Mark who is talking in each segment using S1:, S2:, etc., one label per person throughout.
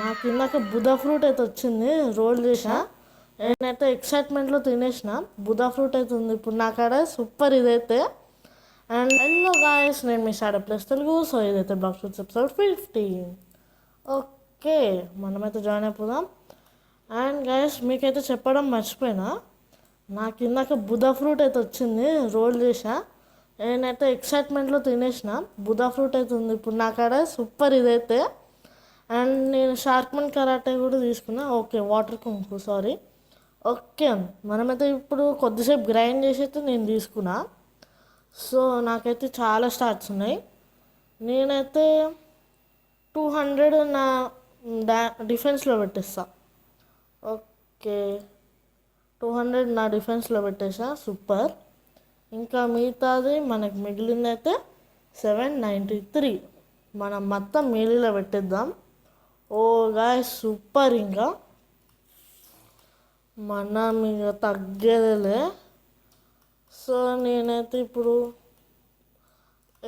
S1: నాకు ఇందాక బుధా ఫ్రూట్ అయితే వచ్చింది, రోల్ చేసా. నేనైతే ఎక్సైట్మెంట్లో తినేసిన. బుధా ఫ్రూట్ అయితే ఉంది ఇప్పుడు నా కాడ, సూపర్ ఇదైతే. అండ్ హలో గాయస్, నేను మీ షాడో ప్లస్ తెలుగు. సో ఇదైతే బాక్స్ ఫ్రూట్స్ ఎపిసోడ్ 15. ఓకే, మనమైతే జాయిన్ అయిపోదాం. అండ్ గాయస్, మీకైతే చెప్పడం మర్చిపోయినా, నాకు ఇందాక బుధా ఫ్రూట్ అయితే వచ్చింది, రోల్ చేసా. నేనైతే ఎక్సైట్మెంట్లో తినేసిన. బుధా ఫ్రూట్ అయితే ఉంది ఇప్పుడు నా కాడ, సూపర్ ఇదైతే. అండ్ నేను షార్క్మన్ కరాటే కూడా తీసుకున్నా. ఓకే, వాటర్ కుంకు, సారీ. ఓకే, మనమైతే ఇప్పుడు కొద్దిసేపు గ్రైండ్ చేసి అయితే నేను తీసుకున్నా. సో నాకైతే చాలా స్టార్ట్స్ ఉన్నాయి. నేనైతే 200 నా డిఫెన్స్లో పెట్టేస్తా. ఓకే, 200 నా డిఫెన్స్లో పెట్టేసా, సూపర్. ఇంకా మిగతాది మనకు మిగిలిందైతే 793. మనం మొత్తం మీలీలో పెట్టేద్దాం. ఓ గాయ, సూపర్. ఇంకా మనం ఇంకా తగ్గేదేలే. సో నేనైతే ఇప్పుడు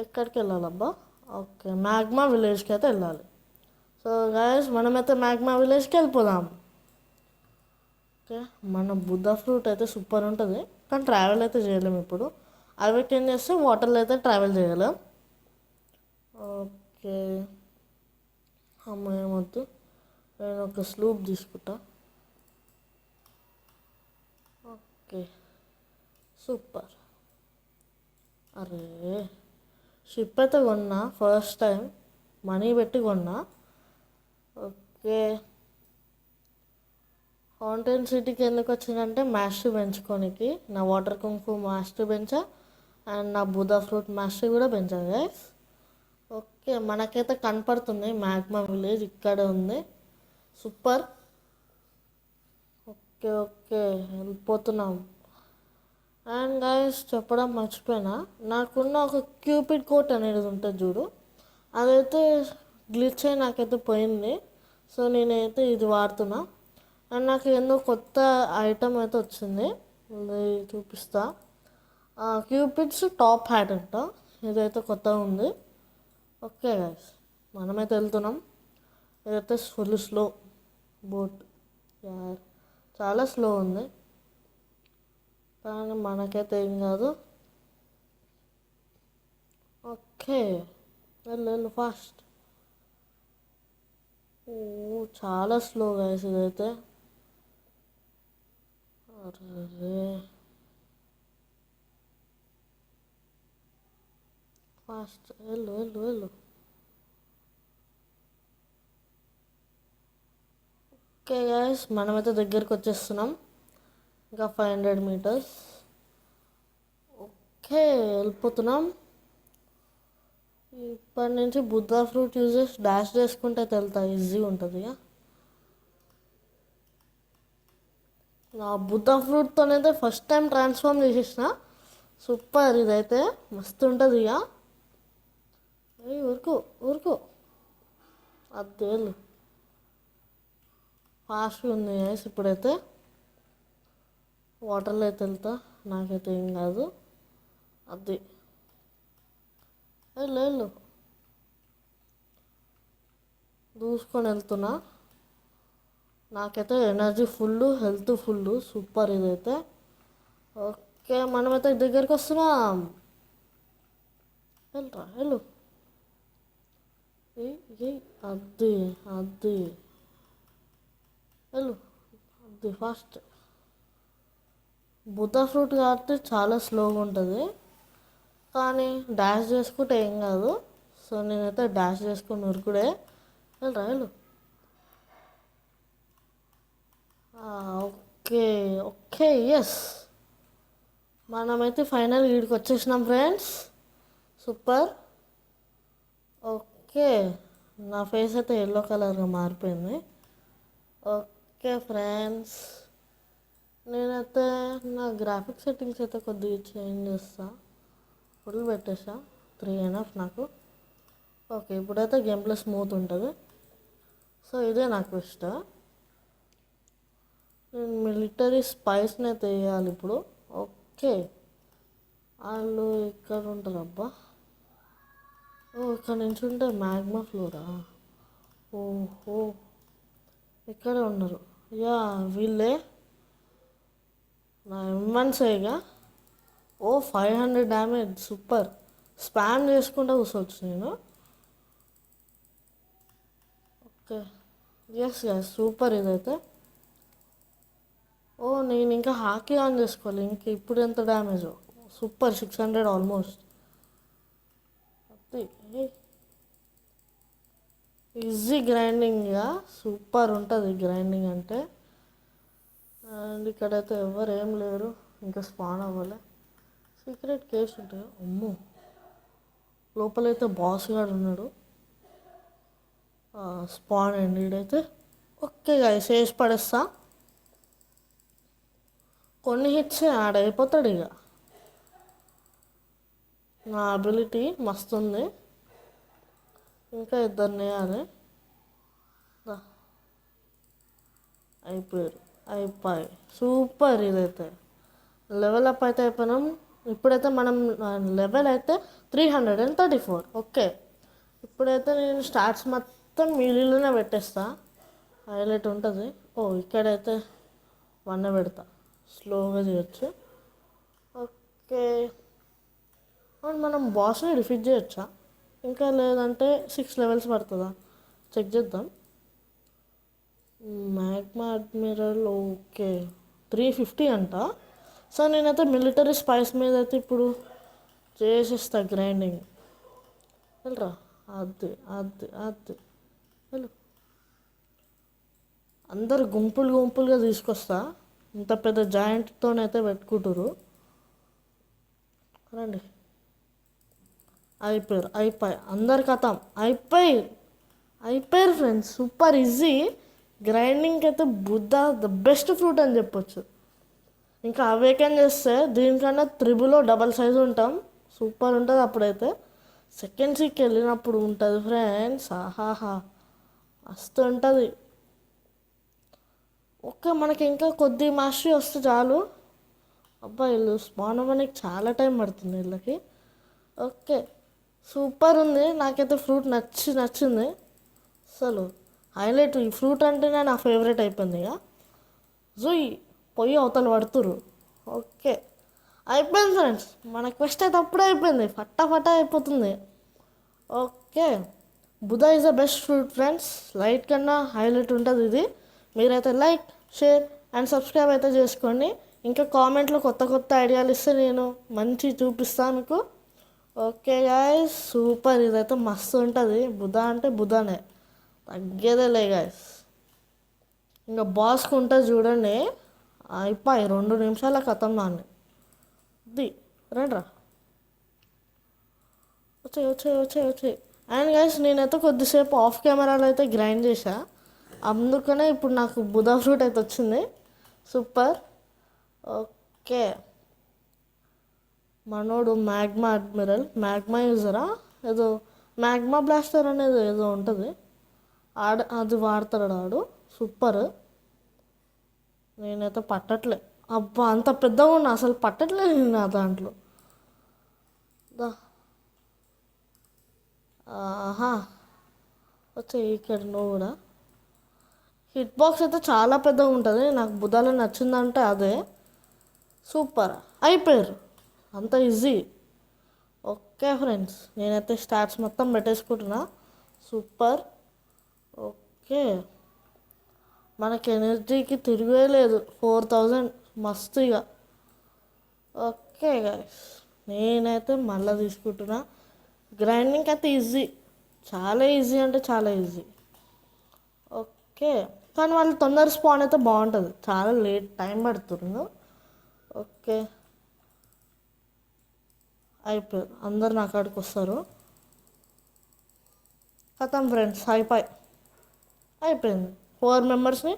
S1: ఎక్కడికి వెళ్ళాలబ్బా? ఓకే, మ్యాగ్మా విలేజ్కి అయితే వెళ్ళాలి. సో గాయస్, మనమైతే మ్యాగ్మా విలేజ్కి వెళ్ళిపోదాం. ఓకే, మన బుద్ధ ఫ్రూట్ అయితే సూపర్ ఉంటుంది, కానీ ట్రావెల్ అయితే చేయలేము ఇప్పుడు. అవి ఏం చేస్తే వాటర్లో అయితే ట్రావెల్ చేయలేం. ఓకే, అమ్మ ఏమొద్దు, నేను ఒక స్లూప్ తీసుకుంటా. Okay, super. అరే, షిప్ అయితే కొన్నా ఫస్ట్ టైం, మనీ పెట్టి కొన్నా. ఓకే, ఫౌంటైన్ సిటీకి ఎందుకు వచ్చిందంటే మాస్టర్ పెంచుకోనికి. నా వాటర్ కుంకు మాస్టర్ పెంచా, అండ్ నా బుధా ఫ్రూట్ మాస్టర్ కూడా పెంచా గైస్. ఓకే, మనకైతే కనపడుతుంది మ్యాగ్మా విలేజ్ ఇక్కడే ఉంది, సూపర్. ఓకే ఓకే, వెళ్ళిపోతున్నాం. అండ్ గైస్, చెప్పడం మర్చిపోయినా, నాకున్న ఒక క్యూపిడ్ కోట్ అనేది ఉంటుంది చూడు, అదైతే గ్లిచ్ అయి నాకైతే పోయింది. సో నేనైతే ఇది వాడుతున్నా. అండ్ నాకు ఎన్నో కొత్త ఐటమ్ అయితే వచ్చింది, ఇది చూపిస్తా. క్యూపిడ్స్ టాప్ హ్యాట్ అంట, ఇదైతే కొత్తగా ఉంది. ఓకే గైస్, మనమైతే వెళ్తున్నాం. ఇదైతే ఫుల్ స్లో బోట్ యార్, చాలా స్లో ఉంది, కానీ మనకైతే ఏం కాదు. ఓకే, వెళ్ళు వెళ్ళు ఫాస్ట్. ఓ, చాలా స్లో గైస్ ఇదైతే. అరే, ఫాస్ట్ వెళ్ళు వెళ్ళు వెళ్ళు. ఓకే గైస్, మనమైతే దగ్గరికి వచ్చేస్తున్నాం. ఇంకా 500 మీటర్స్. ఓకే, వెళ్ళిపోతున్నాం. ఇప్పటి నుంచి బుద్ధా ఫ్రూట్ యూజ్ చేసి డాష్ చేసుకుంటే వెళ్తా, ఈజీగా ఉంటుంది. ఇక నా బుద్ధా ఫ్రూట్తోనైతే ఫస్ట్ టైం ట్రాన్స్ఫార్మ్ చేసేసిన, సూపర్. ఇదైతే మస్తు ఉంటుంది. ఇక ఊరుకో ఊరుకో, అదేళ్ళు ఫాస్ట్గా ఉంది గైస్. ఇప్పుడైతే వాటర్లో అయితే వెళ్తా, నాకైతే ఏం కాదు. అది వెళ్ళు వెళ్ళు, దూసుకొని వెళ్తున్నా. నాకైతే energy full, health full, super ఇదైతే. ఓకే, మనమైతే దగ్గరికి వస్తున్నాం. వెళ్ళరా వెళ్ళు. అది అది వెళ్ళు, అది ఫాస్ట్. బుద్ధా ఫ్రూట్ కాబట్టి చాలా స్లోగా ఉంటుంది, కానీ డాష్ చేసుకుంటే ఏం కాదు. సో నేనైతే డాష్ చేసుకుని ఉరుకుడే. వెళ్ళరా వెళ్ళు. ఓకే ఓకే, ఎస్, మనమైతే ఫైనల్ వీడికి వచ్చేసినాం ఫ్రెండ్స్, సూపర్. ఓకే, నా ఫేస్ అయితే ఎల్లో కలర్గా మారిపోయింది. ఓకే ఫ్రెండ్స్, నేనైతే నా గ్రాఫిక్ సెట్టింగ్స్ అయితే కొద్దిగా చేంజ్ చేస్తా. ఫుల్ పెట్టేసా, 3 ఎనఫ్ నాకు. ఓకే, ఇప్పుడైతే గేమ్ ప్లే స్మూత్ ఉంటుంది. సో ఇదే నాకు ఇష్టం. నేను మిలిటరీ స్పైస్ని అయితే వేయాలి ఇప్పుడు. ఓకే, వాళ్ళు ఇక్కడ ఉంటారు అబ్బా. ఓ, ఇక్కడ నుంచి ఉంటే మ్యాగ్మా ఫ్లోరా. ఓహో, ఇక్కడే ఉన్నారు. యా వీళ్ళే నా M1 ఓ 500 డ్యామేజ్ సూపర్. స్పామ్ చేసుకుంటూ కూర్చోవచ్చు నేను. ఓకే ఎస్ ఎస్ సూపర్ ఇదైతే. ఓ నేను ఇంకా హాకీ ఆన్ చేసుకోవాలి. ఇంక ఇప్పుడు ఎంత డ్యామేజ్ సూపర్ 600 ఆల్మోస్ట్. ఈజీ గ్రైండింగ్గా సూపర్ ఉంటుంది గ్రైండింగ్ అంటే. అండ్ ఇక్కడైతే ఎవరు ఏం లేరు, ఇంకా స్పాన్ అవ్వాలి. సీక్రెట్ కేవ్స్ ఉంటాయి. అమ్మో లోపలైతే బాస్ గాడు ఉన్నాడు. స్పాన్ అండి ఇడైతే. ఓకే గైస్ వేసి పడేస్తా. కొన్ని హిట్స్ యాడ్ అయిపోతాడు ఇక. నా అబిలిటీ మస్తు ఉంది. ఇంకా ఇద్దరిని వేయాలి. అయిపోయి సూపర్ ఇదైతే. లెవెల్ అప్ అయితే అయిపోయినాం. ఇప్పుడైతే మనం లెవెల్ అయితే 334. ఓకే ఇప్పుడైతే నేను స్టార్ట్స్ మొత్తం మిలీలోనే పెట్టేస్తా. హైలైట్ ఉంటుంది. ఓ ఇక్కడైతే 1 పెడతా, స్లోగా చేయొచ్చు. ఓకే అండ్ మనం బాస్ని డిఫీట్ చేయొచ్చా, ఇంకా లేదంటే 6 లెవెల్స్ పడుతుందా చెక్ చేద్దాం. మ్యాగ్మా అడ్మిరల్ ఓకే 350 అంట. సో నేనైతే మిలిటరీ స్పైస్ మీద అయితే ఇప్పుడు చేసేస్తా గ్రైండింగ్. వెళ్ళరా అది అది అది వెళ్ళు. అందరు గుంపులు గుంపులుగా తీసుకొస్తా. ఇంత పెద్ద జాయింట్తోనైతే పెట్టుకుంటారు. రండి. అయిపోయి అందరు కథం అయిపోయారు ఫ్రెండ్స్. సూపర్ ఈజీ గ్రైండింగ్కి అయితే బుద్ధ ద బెస్ట్ ఫ్రూట్ అని చెప్పొచ్చు. ఇంకా అవేకెన్ చేస్తే దీనికన్నా త్రిబులో డబల్ సైజు ఉంటాం. సూపర్ ఉంటుంది. అప్పుడైతే సెకండ్ సీకి వెళ్ళినప్పుడు ఉంటుంది ఫ్రెండ్స్. ఆహాహా మస్తు ఉంటుంది. ఓకే మనకి ఇంకా కొద్ది మాస్టరీ వస్తే చాలు. అబ్బా వీళ్ళు స్పాన్ అవ్వడానికి చాలా టైం పడుతుంది వీళ్ళకి. ఓకే సూపర్ ఉంది. నాకైతే ఫ్రూట్ నచ్చింది అసలు. హైలైట్ ఈ ఫ్రూట్ అంటేనే నా ఫేవరెట్ అయిపోయింది. ఇక జూయి పొయ్యి అవతల పడుతురు. ఓకే అయిపోయింది ఫ్రెండ్స్. మన క్వెస్ట్ అయితే అప్పుడే అయిపోయింది. ఫటాఫటా అయిపోతుంది. Okay Buddha is the best fruit friends. Light కన్నా హైలైట్ ఉంటుంది ఇది. మీరైతే లైక్ షేర్ అండ్ సబ్స్క్రైబ్ అయితే చేసుకోండి. ఇంకా కామెంట్లో కొత్త కొత్త ఐడియాలు ఇస్తే నేను మంచి చూపిస్తాను మీకు. ఓకే గాయస్ సూపర్ ఇదైతే మస్తు ఉంటుంది. బుధా అంటే బుధానే, తగ్గేదేలే గాయస్. ఇంకా బాస్కి ఉంటుంది చూడండి. అయిపోయి 2 నిమిషాల కథం నాన్ని. ది రండ్రా వచ్చాయి. అండ్ గైస్ నేనైతే కొద్దిసేపు ఆఫ్ కెమెరాలో అయితే గ్రైండ్ చేశా. అందుకనే ఇప్పుడు నాకు బుధా ఫ్రూట్ అయితే వచ్చింది. సూపర్. ఓకే మనోడు మ్యాగ్మా అడ్మిరల్, మ్యాగ్మా యూజరా ఏదో మ్యాగ్మా బ్లాస్టర్ అనేది ఏదో ఉంటుంది. అది వాడతాడు ఆడు. సూపర్. నేనైతే పట్టట్లే. అబ్బా అంత పెద్దగా ఉన్నా అసలు పట్టట్లేదు నేను నా దాంట్లో. ఆహా వచ్చాయి ఇక్కడ నువ్వు కూడా. హిట్ బాక్స్ అయితే చాలా పెద్దగా ఉంటుంది. నాకు బుధాలో నచ్చిందంటే అదే. సూపర్ అయిపోయారు. అంత ఈజీ. ఓకే ఫ్రెండ్స్ నేనైతే స్టార్ట్స్ మొత్తం పెట్టేసుకుంటున్నా. సూపర్. ఓకే మనకి ఎనర్జీకి తిరిగే లేదు. 4000 మస్తు ఇక. ఓకే గైస్ నేనైతే మళ్ళీ తీసుకుంటున్నా. గ్రైండింగ్ అయితే ఈజీ, చాలా ఈజీ అంటే చాలా ఈజీ. ఓకే కానీ వాళ్ళు తొందర స్పాన్ అయితే బాగుంటుంది. చాలా లేట్ టైం పడుతుంది. ఓకే అయిపోయారు. అందరు నా కాడికి వస్తారు. కథం ఫ్రెండ్స్ అయిపోయింది. 4 మెంబర్స్ని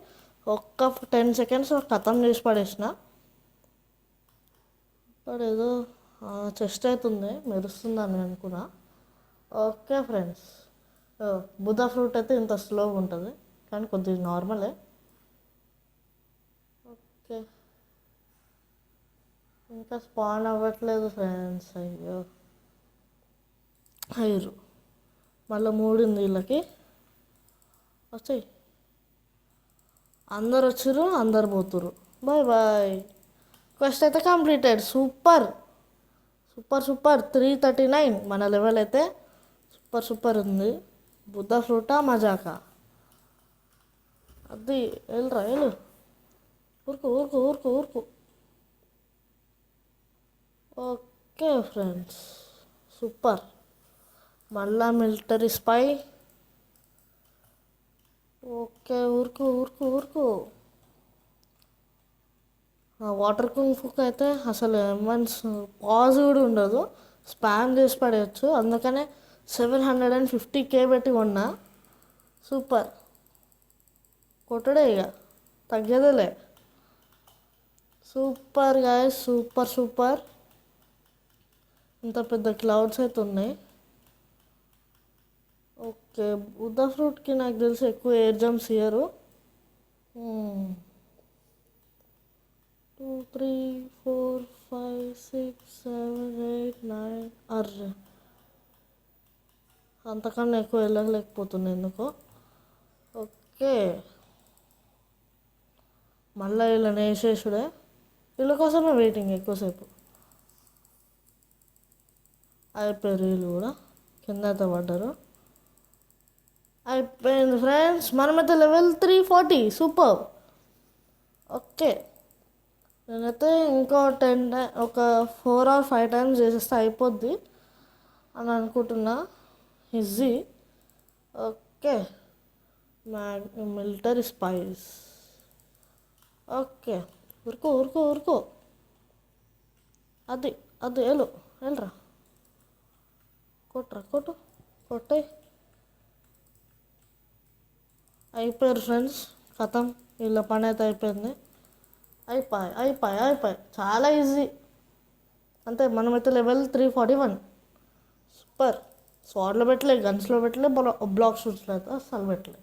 S1: ఒక్క 10 సెకండ్స్ కథం చేసి పడేసిన. ఇక్కడ ఏదో చెస్ట్ అవుతుంది మెరుస్తుందని అనుకున్నా. ఓకే ఫ్రెండ్స్ బుధా ఫ్రూట్ అయితే ఇంత స్లోగా ఉంటుంది కానీ కొద్దిగా నార్మలే. ఓకే ఇంకా స్పాన్ అవ్వట్లేదు ఫ్రెండ్స్. అయ్యో మళ్ళీ 3 ఉంది వీళ్ళకి. వచ్చాయి అందరు వచ్చిర్రు, అందరు పోతుర్రు. Bye bye. క్వెస్ట్ అయితే కంప్లీటెడ్. Super super super. 339 మన లెవెల్ అయితే సూపర్ సూపర్ ఉంది. బుద్ధ ఫ్రూటా మజాకా? అది వెళ్ళరా వెళ్ళు. ఊరుకు ఊరుకు ఊరుకు ఊరుకు. Okay friends, super. మళ్ళా మిలిటరీ స్పై. ఓకే, ఊరుకు ఊరుకు ఊరుకు. వాటర్ కుంఫుకి అయితే అసలు మన్స్ పాజ్ కూడా ఉండదు, స్పామ్ చేసి పడేయచ్చు. అందుకనే 750K పెట్టి కొన్నా. సూపర్. కొట్టుడే ఇక, తగ్గేదేలే. Super guys, super super. ఇంత పెద్ద క్లౌడ్స్ అయితే ఉన్నాయి. ఓకే, బుద్ధ ఫ్రూట్కి నాకు తెలిసి ఎక్కువ ఎయిర్ జంప్స్ ఇయ్యరు. 2 3 4 5 6 7 8 9. అర్రే, అంతకన్నా ఎక్కువ వెళ్ళలేకపోతున్నాయి ఎందుకో. ఓకే, మళ్ళీ వీళ్ళని వేసేసుడే. వీళ్ళ కోసమే వెయిటింగ్ ఎక్కువసేపు. అయిపోయారు వీళ్ళు కూడా, కింద అయితే పడ్డారు. అయిపోయింది ఫ్రెండ్స్, మనమైతే లెవెల్ 340. సూపర్. ఓకే, నేనైతే ఇంకో 10 ఒక 4 or 5 టైమ్స్ చేసేస్తే అయిపోద్ది అని అనుకుంటున్నా. Easy. Okay, military spice. Okay, ఊరుకో ఊరుకో ఊరుకో. అది అది వెళ్ళు, వెళ్ళరా. కొట్రా కొట్టు, కొట్టాయి. అయిపోయారు ఫ్రెండ్స్, కథం. వీళ్ళ పని అయితే అయిపోయింది. అయిపోయి చాలా ఈజీ. అంతే, మనమైతే లెవెల్ 341. సూపర్. స్వాడ్లో పెట్టలే, గన్స్లో పెట్టలే, బ్లాక్ షూట్స్లో అయితే అస్సలు పెట్టలే.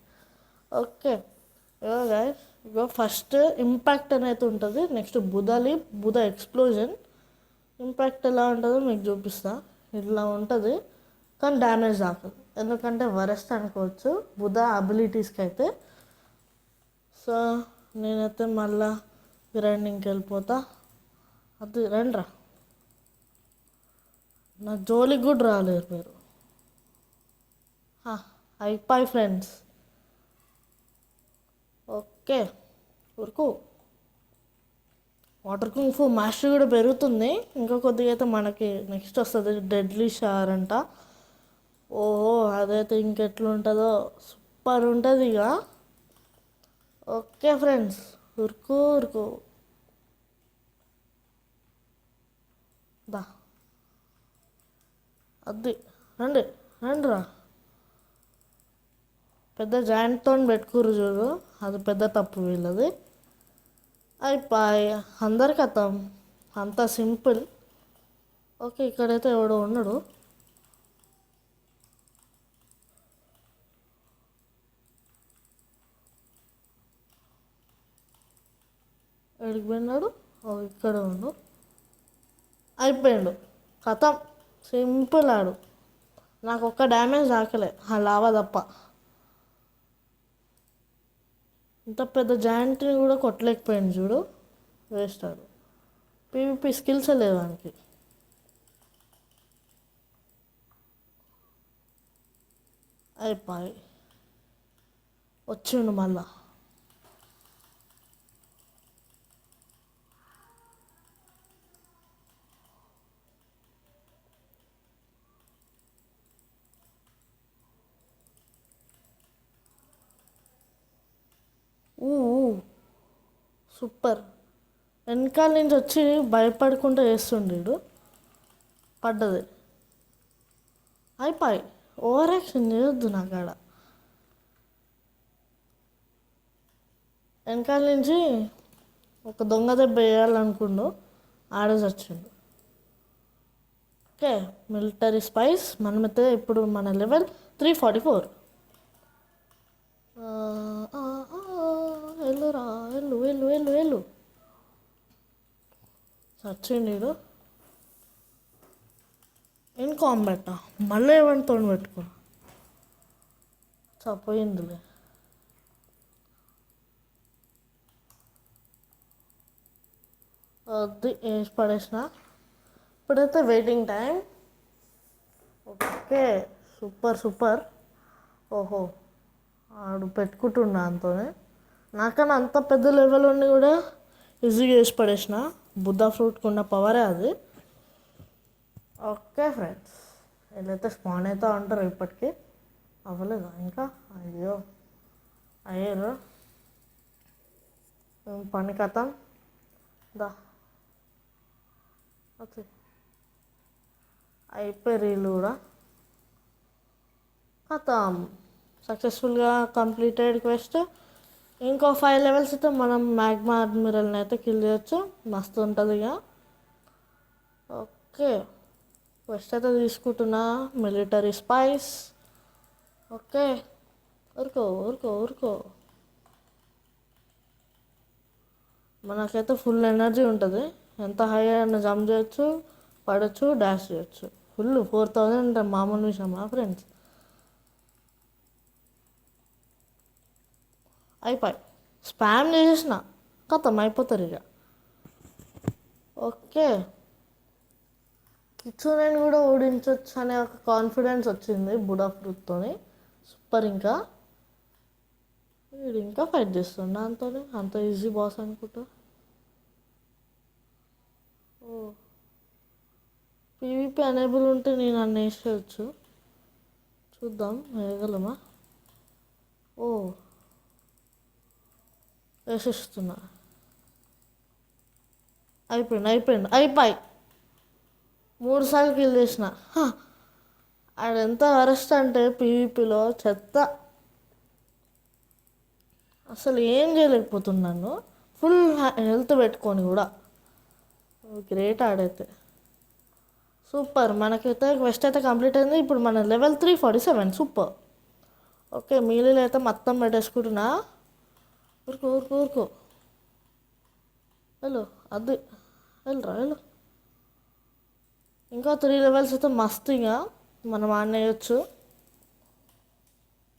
S1: ఓకే, ఇగో గాయస్, ఇగో ఫస్ట్ ఇంపాక్ట్ అనేది ఉంటుంది. నెక్స్ట్ బుధ ఎక్స్ప్లోజన్. ఇంపాక్ట్ ఎలా ఉంటుందో మీకు చూపిస్తా. ఇట్లా ఉంటుంది, కానీ డ్యామేజ్ తాకదు. ఎందుకంటే వరెస్ట్ అనుకోవచ్చు బుధ అబిలిటీస్కి అయితే. సో నేనైతే మళ్ళా గ్రైండింగ్కి వెళ్ళిపోతా. అది రండిరా, నా జోలికి కూడా రాలేరు మీరు. అయిపోయి ఫ్రెండ్స్. ఓకే, ఊరుకు. వాటర్ కుంఫు మాస్టర్ కూడా పెరుగుతుంది. ఇంకా కొద్దిగా అయితే మనకి నెక్స్ట్ వస్తుంది డెడ్లీ షవర్ అంట. ఓహో, అదైతే ఇంకెట్లుంటుందో సూపర్ ఉంటుంది ఇక. ఓకే ఫ్రెండ్స్, ఊరుకు ఊరుకు. దా, అది రండి రండిరా. పెద్ద జాయింట్తో పెట్టుకుర్రు చూడు, అది పెద్ద తప్పు వీళ్ళది. అయిపోయి అందరి కథం, అంత సింపుల్. ఓకే, ఇక్కడైతే ఎవడో ఉన్నాడు. ఎడికి పోయినాడు? ఇక్కడ ఉండు. అయిపోయాడు, కథం. సింపుల్ ఆడు. నాకు ఒక్క డ్యామేజ్ తాకలే ఆ లావా తప్ప. ఇంత పెద్ద జాయింట్ని కూడా కొట్టలేకపోయాను చూడు, వేస్ట్ ఆడు. పీవీపీ స్కిల్స్ లేవు వానికి. అయిపోయి వచ్చిండు మళ్ళా. సూపర్. వెనకాల నుంచి వచ్చి భయపడకుండా వేస్తుండీడు. పడ్డది. అయిపోయి ఓవర్ యాక్షన్ చేయొద్దు నా కాడ. వెనకాల నుంచి ఒక దొంగ దెబ్బ వేయాలనుకుండు, ఆడేసి వచ్చిండు. Okay, military spice. మనమైతే ఇప్పుడు మన లెవెల్ 344. వెళ్ళురా, వెళ్ళు వెళ్ళు వెళ్ళు వెళ్ళు. చచ్చిండు ఇన్ కాంబాట్. మళ్ళీ ఏమంతో పెట్టుకో. చపోయిందిలే. అది వేసి పడేసిన. ఇప్పుడైతే waiting time. Okay, super super. ఓహో, ఆడు పెట్టుకుంటున్నా అంతోనే. నాకన్నా అంత పెద్ద లెవెల్ ఉండి కూడా ఈజీగా వేసి పడేసిన. బుద్ధా ఫ్రూట్కి ఉన్న పవరే అది. ఓకే ఫ్రెండ్స్, వీళ్ళైతే స్పాన్ అవుతా ఉంటారు ఇప్పటికీ. అవ్వలేదా ఇంకా? అయ్యో, అయ్యారు. పని కథం. దా ఓకే, అయిపోయి రీల్ కూడా కథం. సక్సెస్ఫుల్గా కంప్లీటెడ్ క్వెస్ట్. ఇంకో 5 లెవెల్స్ అయితే మనం మ్యాగ్మా అడ్మిరల్ని అయితే కిల్ చేయొచ్చు. మస్తు ఉంటుంది ఇక. ఓకే, క్వెస్ట్ అయితే తీసుకుంటున్నా. Military spice. ఓకే, ఊరుకో ఊరుకో ఊరుకో. మనకైతే ఫుల్ ఎనర్జీ ఉంటుంది. ఎంత హై అయినా జంప్ చేయొచ్చు, పడవచ్చు, డాష్ చేయొచ్చు. ఫుల్ 4000 అంటే మామూలు విషయమా ఫ్రెండ్స్? అయిపోయి స్పామ్ చేసేసిన కథం, అయిపోతారు ఇక. ఓకే, కిచునని కూడా ఓడించవచ్చు అనే ఒక కాన్ఫిడెన్స్ వచ్చింది బుడా ఫ్రూట్తో. సూపర్. ఇంకా వీడు ఇంకా ఫైట్ చేస్తుండ అంతో. అంత ఈజీ బాస్ అనుకుంటా. ఓ, పీవీపీ అనేబుల్ ఉంటే నేను అన్నీ వేసేయచ్చు. చూద్దాం వేయగలమా. ఓ, వేసేస్తున్నా. అయిపోయి 3 సార్లు కిల్ చేసిన. ఆడెంత అరెస్ట్ అంటే పీవీపీలో చెత్త. అసలు ఏం చేయలేకపోతున్నాను. ఫుల్ హెల్త్ పెట్టుకొని కూడా. గ్రేట్ ఆడైతే. సూపర్. మనకైతే క్వెస్ట్ అయితే కంప్లీట్ అయింది. ఇప్పుడు మన లెవెల్ 347. సూపర్. ఓకే, మీలీలు అయితే మొత్తం పెట్టేసుకుంటున్నా. ఊరుకో ఊరుకో ఊరుకో. హలో, అది వెళ్ళు. ఇంకా 3 లెవెల్స్ అయితే మస్తుగా మనం ఆడనేయచ్చు.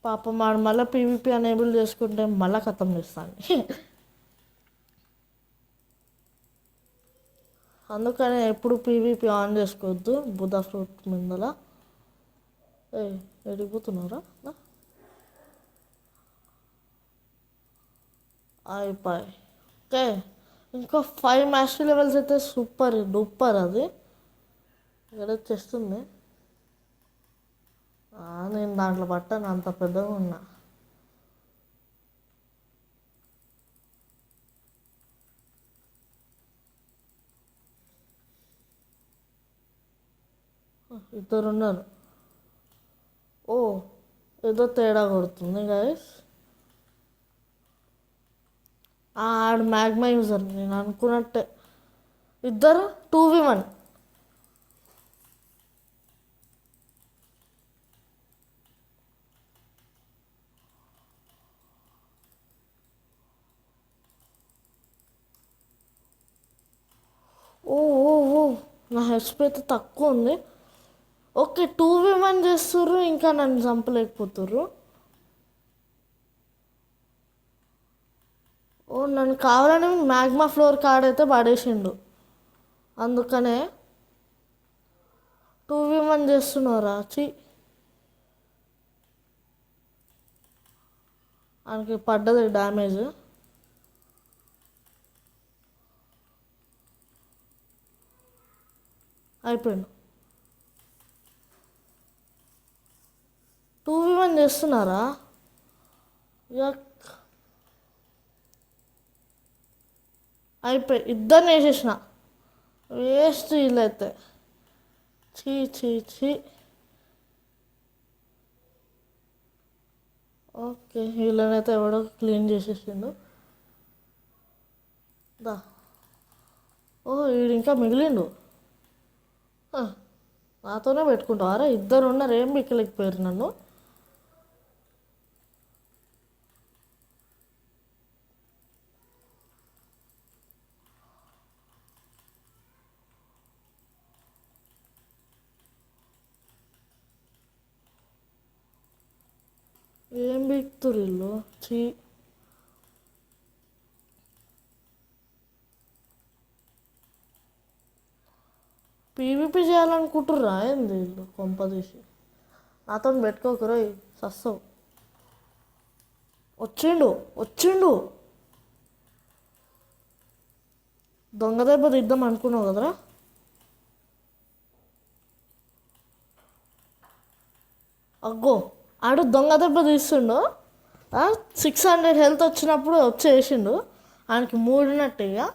S1: పాపం ఆడు మళ్ళీ పీవీపీ అనేబుల్ చేసుకుంటే మళ్ళీ ఖతం చేస్తాను. అందుకనే ఎప్పుడు పీవీపీ ఆన్ చేసుకోవద్దు బుద్ధా ఫ్రూట్ ముందల. ఎడిగిపోతున్నారా? అయిపోయి. ఓకే, ఇంకో 5 మాస్టరీ లెవెల్స్ అయితే సూపర్ డూపర్. అది ఇక్కడ వచ్చేస్తుంది. నేను దాంట్లో పట్టాను, అంత పెద్దగా ఉన్నా. ఇద్దరు ఉన్నారు. ఓ, ఏదో తేడా కొడుతుంది గైస్. ఆడు మ్యాగ్మా యూజర్ నేను అనుకున్నట్టే. ఇద్దరు 2v1. ఓ ఓ ఓ, నా హెచ్పి అయితే తక్కువ ఉంది. ఓకే, 2v1 చేస్తుర్రు, ఇంకా నన్ను చంపలేకపోతుర్రు. ఓ, నన్ను కావాలని మ్యాగ్మా ఫ్లోర్ కార్డ్ అయితే పడేసిండు. అందుకనే 2v1 చేస్తున్నారా? ఆయనకి పడ్డది డ్యామేజ్. అయిపోయింది. 2v1 చేస్తున్నారా? అయిపోయి ఇద్దరిని వేసేసిన. వేస్ట్ వీళ్ళైతే. చీ. ఓకే, వీళ్ళనైతే ఎవడో క్లీన్ చేసేసిండు. దా. ఓ, వీడు ఇంకా మిగిలిండు. నాతోనే పెట్టుకుంటావారా? ఇద్దరు ఉన్నారు, ఏం బిక్కలేకపోయారు నన్ను. ఏం బిక్తురు ఇల్లు. పీవీపీ చేయాలనుకుంటుర్రా ఏంది వీళ్ళు కొంపదీసి? నాతో పెట్టుకోకురా సస్సవు. వచ్చిండు వచ్చిండు. దొంగ దెబ్బ తిద్దాం అనుకున్నావు కదరా. అగ్గో ఆడు దొంగ దెబ్బ తీస్తుండు. 600 హెల్త్ వచ్చినప్పుడు వచ్చేసిండు. ఆయనకి మూడినట్టుగా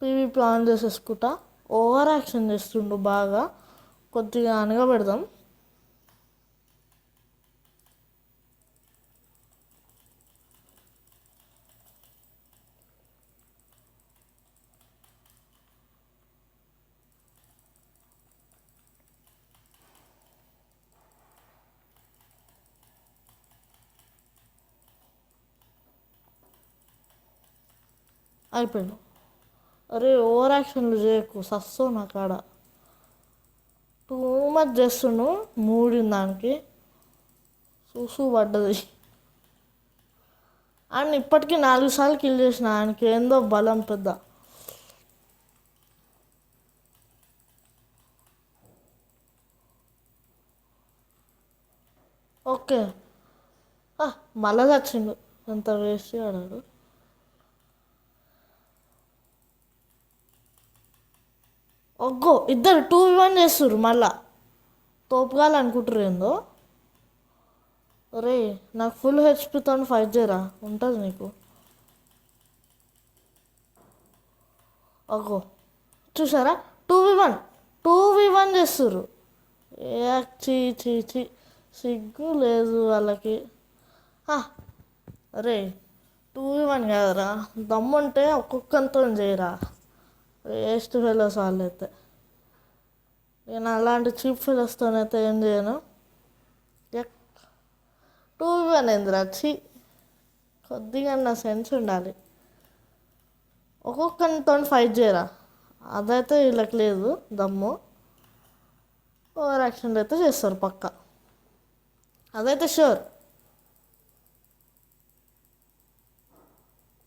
S1: పీవీపీ ఆన్ చేసేసుకుంటా ఓవర్ యాక్షన్ చేస్తుండు బాగా. కొద్దిగా అనగబెడదాం. అయిపోయాడు. అరే ఓవర్ యాక్షన్లు చేయకు సస్సో నా కాడ. టూ మచ్ చేస్తుండు మూడిన దానికి. చూసు పడ్డది. ఆయన ఇప్పటికీ 4 సార్లు కిల్ చేసిన. ఆయనకి ఏందో బలం పెద్ద. ఓకే మళ్ళా చచ్చిండు. ఎంత వేస్ట్ ఆడాడు. ఒగ్గో ఇద్దరు 2v1 చేస్తుర్రు మళ్ళా. తోపుగాలు అనుకుంటారు ఏందో. ఒరే నాకు ఫుల్ హెచ్పితో ఫైట్ చేయరా ఉంటుంది నీకు. ఒగ్గో చూసారా 2v1 చేస్తుర్రు. చీ చీ చీ సిగ్గు లేదు వాళ్ళకి. అరే 2v1 కాదురా, దమ్ముంటే ఒక్కొక్కరితో చేయరా. వేస్ట్ ఫెలోస్ వాళ్ళైతే. నేను అలాంటి చీప్ ఫెలోస్తోనైతే ఏం చేయను. 2v1 ఏందిరా చీ. కొద్దిగా నా సెన్స్ ఉండాలి. ఒక్కొక్కరితో ఫైట్ చేయరా. అదైతే వీళ్ళకి లేదు దమ్ము. ఓవర్ యాక్షన్ అయితే చేస్తారు పక్క, అదైతే షూర్.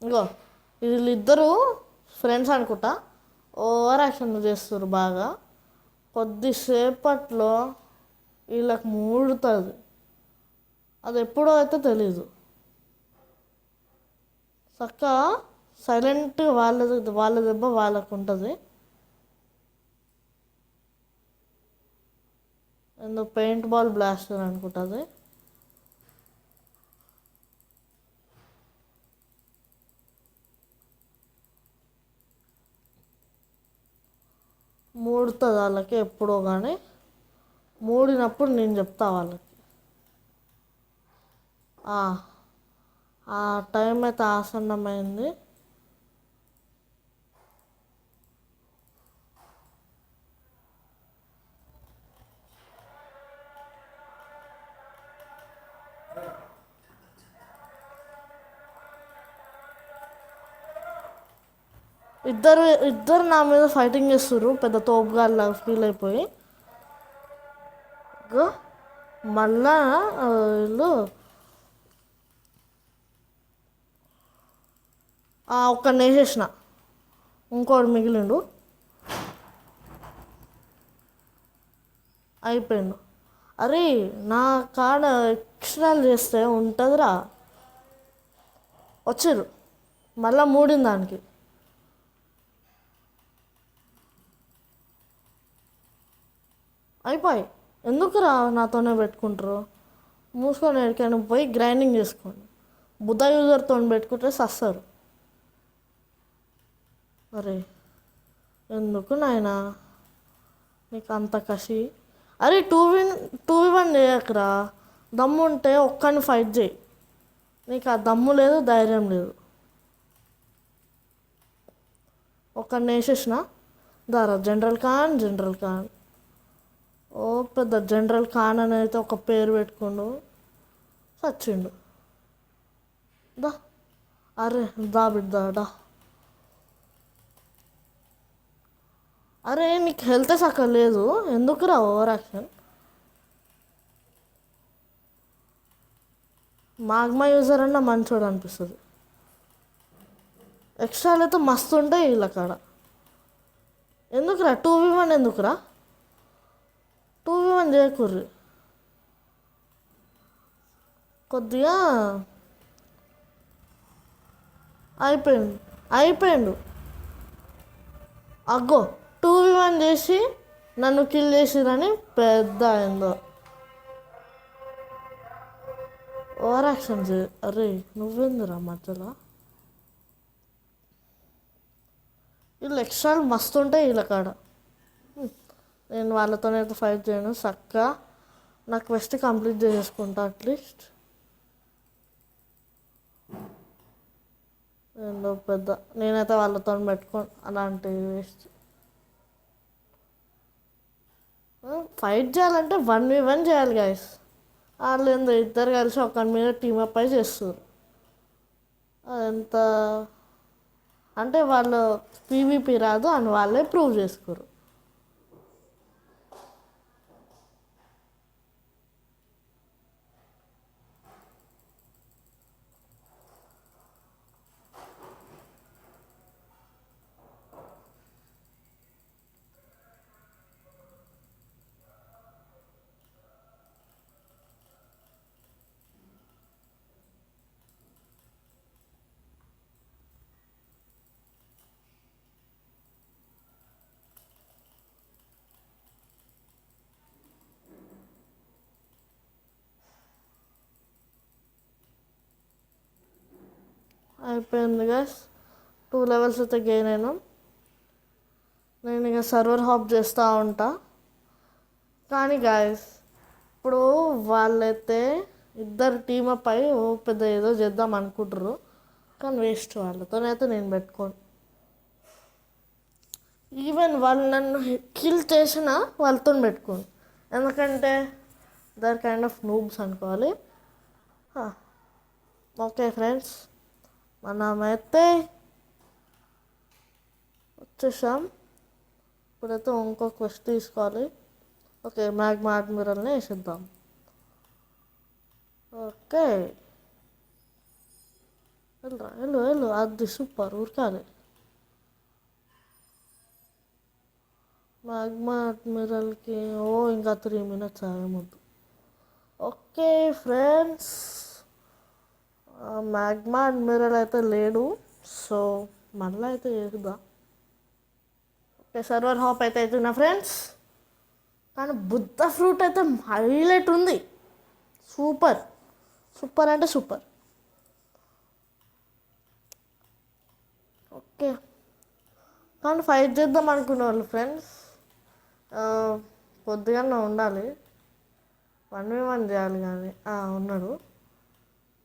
S1: ఇంకో వీళ్ళిద్దరూ ఫ్రెండ్స్ అనుకుంటా. ఓవర్ యాక్షన్ చేస్తారు బాగా. కొద్దిసేపట్లో వీళ్ళకి మూడుతుంది. అది ఎప్పుడో అయితే తెలీదు. చక్కగా సైలెంట్గా వాళ్ళ దెబ్బ వాళ్ళకు ఉంటుంది. ఏందో పెయింట్ బాల్ బ్లాస్టర్ అనుకుంటుంది. మూడుతుంది వాళ్ళకి ఎప్పుడో. కానీ మూడినప్పుడు నేను చెప్తా వాళ్ళకి. ఆ టైం అయితే ఆసన్నమైంది. ఇద్దరు నా మీద ఫైటింగ్ చేస్తుర్రు. పెద్ద తోపుగాళ్ళ ఫీల్ అయిపోయి. మళ్ళా వీళ్ళు ఒక్కడిని వేసేసిన, ఇంకోటి మిగిలిండు. అయిపోయిండు. అరే నా కాడ ఎక్స్ట్రాలు చేస్తే ఉంటుందిరా. వచ్చిర్రు మళ్ళా మూడిన దానికి. అయిపోయి ఎందుకురా నాతోనే పెట్టుకుంటారు. మూసుకొని ఎక్కడికైనా పోయి గ్రైండింగ్ చేసుకోండి. బుద్ధ యూజర్తో పెట్టుకుంటే సస్తారు. అరే ఎందుకు నాయనా నీకు అంత కసి. అరే 2v1 చేయకరా. దమ్ము ఉంటే ఒక్కడిని ఫైట్ చేయి. నీకు ఆ దమ్ము లేదు, ధైర్యం లేదు. ఒక్కడిని వేసేసిన దారా జనరల్ ఖాన్. ఓ పెద్ద జనరల్ ఖాన్ అని అయితే ఒక పేరు పెట్టుకుండు. చచ్చిండు. దా అరే దా బిడ్డా. అరే నీకు హెల్త్ సక్క లేదు ఎందుకురా ఓవర్ యాక్షన్. మాగ్మా యూజర్ అన్న మంచోడు అనిపిస్తుంది. ఎక్స్ట్రాలు అయితే మస్తు ఉంటాయి వీళ్ళ కాడ. ఎందుకురా 2v1 ఎందుకురా 2v1 చేయకుర్రి కొద్దిగా అయిపోయిండు అగ్గో 2v1 చేసి నన్ను కిల్ చేసిరని పెద్ద అయిందో ఓవర్ యాక్షన్ అరే నువ్వెందురా మధ్యలో వీళ్ళు ఎక్స్ట్రాలు మస్తు ఉంటాయి వీళ్ళ కాడ నేను వాళ్ళతోనైతే ఫైట్ చేయను చక్కగా నా క్వెస్ట్ కంప్లీట్ చేసుకుంటా అట్లీస్ట్ ఏందో పెద్ద నేనైతే వాళ్ళతో పెట్టుకోను అలాంటి వేస్ట్ ఫైట్ చేయాలంటే 1v1 చేయాలి గాయస్ వాళ్ళు ఏందో ఇద్దరు కలిసి ఒకరి మీద టీమప్ అయి చేస్తారు అదంత అంటే వాళ్ళు పీవీపీ రాదు అని వాళ్ళే ప్రూవ్ చేసుకోరు అయిపోయింది గైస్ 2 లెవెల్స్ అయితే గెయిన్ అయినాం నేను ఇక సర్వర్ హాప్ చేస్తూ ఉంటా కానీ గాయస్ ఇప్పుడు వాళ్ళైతే ఇద్దరు టీమప్ అయి ఓ పెద్ద ఏదో చేద్దాం అనుకుంటారు కానీ వేస్ట్ వాళ్ళతోనైతే నేను పెట్టుకోను ఈవెన్ వాళ్ళు నన్ను కిల్ చేసినా వాళ్ళతో పెట్టుకోను ఎందుకంటే దర్ కైండ్ ఆఫ్ నూబ్స్ అనుకోవాలి ఓకే ఫ్రెండ్స్ మనమైతే వచ్చేసాం ఇప్పుడైతే ఇంకో క్వెస్ట్ తీసుకోవాలి ఓకే మ్యాగ్మా అడ్మిరల్ని వేసేద్దాం ఓకే వెళ్ళు అది సూపర్ ఊరకాలి మ్యాగ్మా అడ్మిరల్కి ఇంకా 3 minutes ఏమొద్దు ఓకే ఫ్రెండ్స్ మ్యాగ్మా అడ్మిరల్ అయితే లేడు సో మళ్ళీ అయితే చేద్దాం ఓకే సర్వర్ హాప్ అయితే అవుతున్నా ఫ్రెండ్స్ కానీ బుద్ధ ఫ్రూట్ అయితే హైలైట్ ఉంది సూపర్ సూపర్ అంటే సూపర్ ఓకే కానీ ఫైట్ చేద్దాం అనుకునే వాళ్ళు ఫ్రెండ్స్ కొద్దిగానే ఉండాలి 1v1 చేయాలి కానీ ఉన్నాడు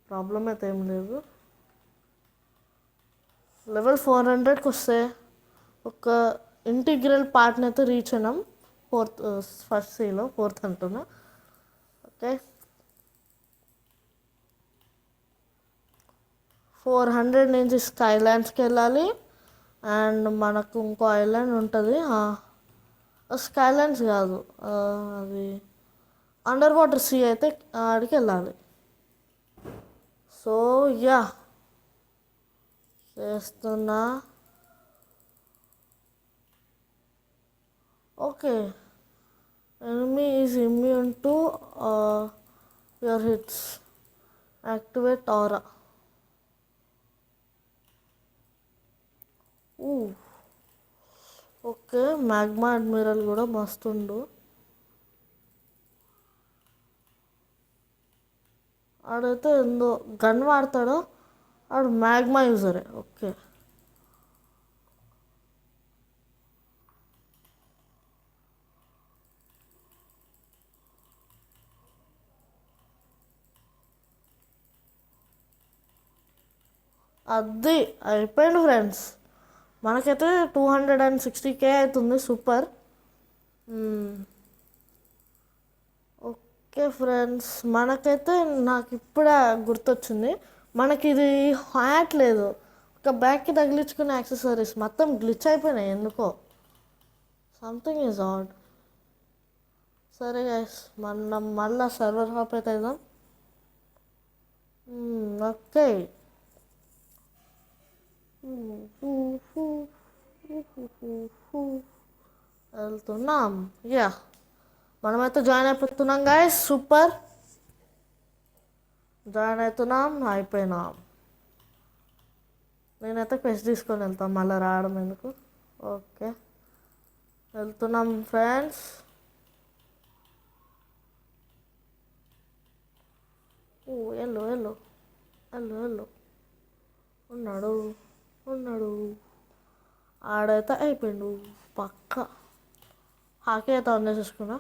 S1: ప్రాబ్లం అయితే ఏం లేదు లెవెల్ 400కి వస్తే ఒక ఇంటిగ్రల్ పార్ట్ని అయితే రీచ్ అయినాం ఫస్ట్ సీలో 4th అంటున్నా ఓకే 400 నుంచి స్కైలాండ్స్కి వెళ్ళాలి అండ్ మనకు ఇంకో ఐలాండ్ ఉంటుంది స్కైలాండ్స్ కాదు అది అండర్ వాటర్ సీ అయితే ఆడికి వెళ్ళాలి సో యా చేస్తున్నా okay enemy is immune to your hits activate aura okay magma admiral కూడా మస్తుండు ఆడైతే ఏందో గన్ వాడతాడో ఆడు మ్యాగ్మా యూజరే ఓకే అది అయిపోయింది ఫ్రెండ్స్ మనకైతే 260k అవుతుంది సూపర్ ఓకే ఫ్రెండ్స్ మనకైతే నాకు ఇప్పుడే గుర్తొచ్చింది మనకి ఇది హ్యాట్ లేదు ఒక బ్యాగ్కి తగిలించుకునే యాక్సెసరీస్ మొత్తం గ్లిచ్ అయిపోయినాయి ఎందుకో సంథింగ్ ఈజ్ ఆడ్ సరే గైస్ మనం మళ్ళీ సర్వర్ హాప్ అయితే అవుదాం ఓకే వెళ్తున్నాం. యా, మనమైతే జాయిన్ అయిపోతున్నాం గాయస్. సూపర్, జాయిన్ అవుతున్నాం, అయిపోయినాం. నేనైతే క్వెస్ట్ తీసుకొని వెళ్తాను, మళ్ళీ రావడం ఎందుకు. ఓకే, వెళ్తున్నాం ఫ్రెండ్స్. ఓ ఎల్లో ఎల్లో ఎల్లో ఎల్లో ఉన్నాడు ఉన్నాడు. ఆడైతే అయిపోయిండు పక్క. హాకీ అయితే ఆన్ చేసేసుకున్నా.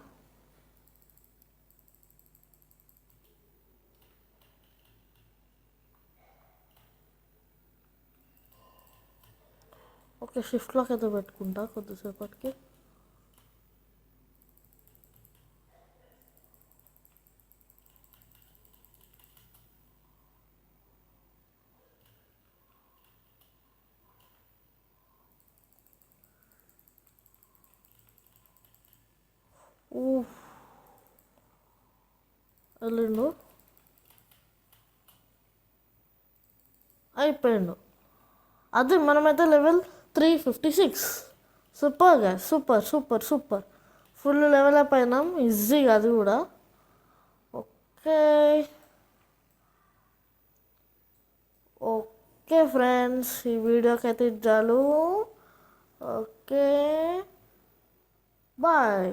S1: ఓకే, షిఫ్ట్లోకి అయితే పెట్టుకుంటా కొద్దిసేపటికి. వెళ్ళిండు, అయిపోయిండు. అది మనమైతే లెవెల్ 356. సూపర్గా, super super super. Full level up అయినాం ఈజీగా, అది కూడా. ఓకే ఓకే ఫ్రెండ్స్, ఈ వీడియోకి అయితే చాలు. Okay, bye.